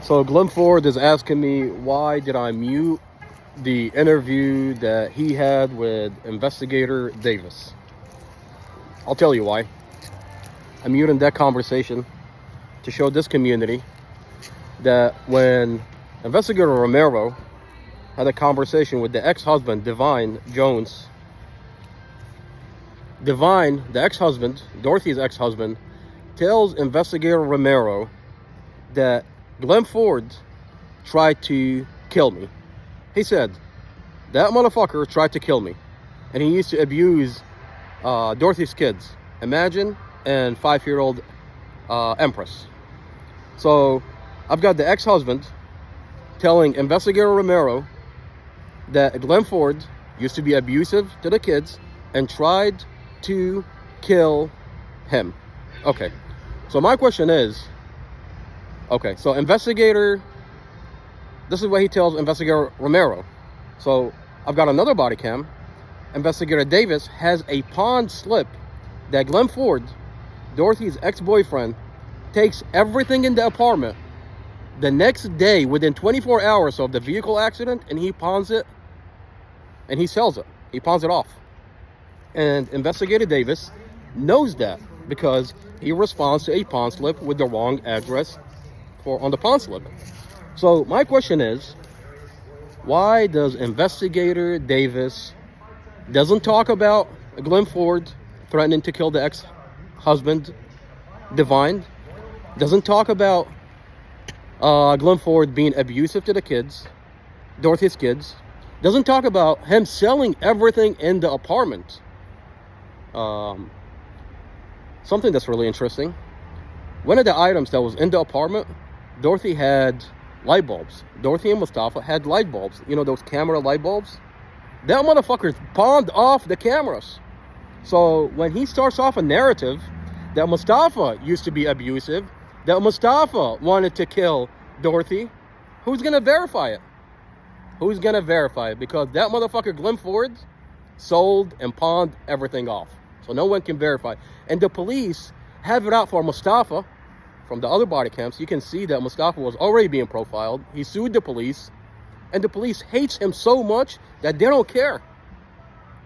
So Glenn Ford is asking me why did I mute the interview that he had with Investigator Davis. I'll tell you why. I'm muting that conversation to show this community that when Investigator Romero had a conversation with the ex-husband, Divine Jones, Divine, the ex-husband, Dorothy's ex-husband, tells Investigator Romero that Glenn Ford tried to kill me. He said, that motherfucker tried to kill me. And he used to abuse Dorothy's kids, Imagine and 5-year-old Empress. So I've got the ex-husband telling Investigator Romero that Glenn Ford used to be abusive to the kids and tried to kill him. Okay, so my question is, okay, so Investigator, this is what he tells Investigator Romero. So I've got another body cam. Investigator Davis has a pawn slip that Glenn Ford, Dorothy's ex-boyfriend, takes everything in the apartment the next day within 24 hours of the vehicle accident, and he pawns it and he sells it. He pawns it off. And Investigator Davis knows that because he responds to a pawn slip with the wrong address on the pawn slip. So my question is, why does Investigator Davis doesn't talk about Glenn Ford threatening to kill the ex-husband, Divine, doesn't talk about Glenn Ford being abusive to the kids, Dorothy's kids, doesn't talk about him selling everything in the apartment? Something that's really interesting. One of the items that was in the apartment, Dorothy had light bulbs. Dorothy and Mustafa had light bulbs. You know, those camera light bulbs? That motherfucker's pawned off the cameras. So when he starts off a narrative that Mustafa used to be abusive, that Mustafa wanted to kill Dorothy, who's going to verify it? Who's going to verify it? Because that motherfucker Glenn Ford sold and pawned everything off. So no one can verify. And the police have it out for Mustafa from the other body cams. You can see that Mustafa was already being profiled. He sued the police. And the police hates him so much that they don't care.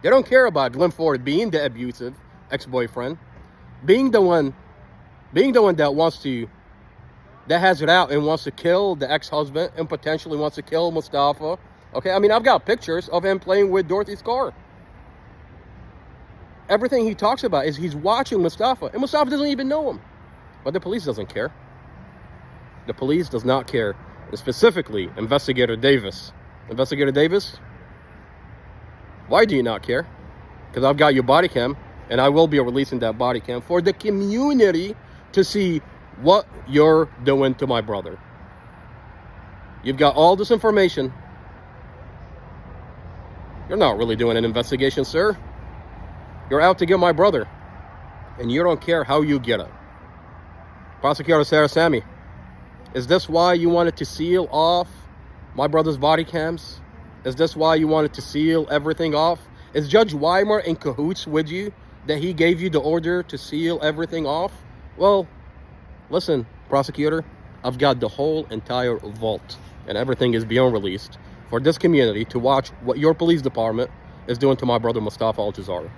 They don't care about Glenn Ford being the abusive ex-boyfriend, being the one that has it out and wants to kill the ex-husband and potentially wants to kill Mustafa. Okay, I mean, I've got pictures of him playing with Dorothy's car. Everything he talks about is he's watching Mustafa, and Mustafa doesn't even know him. But the police doesn't care. The police does not care. And specifically, Investigator Davis. Investigator Davis, why do you not care? Because I've got your body cam, and I will be releasing that body cam for the community to see what you're doing to my brother. You've got all this information. You're not really doing an investigation, sir. You're out to get my brother, and you don't care how you get it. Prosecutor Sarah Sammy, is this why you wanted to seal off my brother's body cams? Is this why you wanted to seal everything off? Is Judge Weimer in cahoots with you that he gave you the order to seal everything off? Well, listen, prosecutor, I've got the whole entire vault and everything is being released for this community to watch what your police department is doing to my brother Mustafa Aljazairi.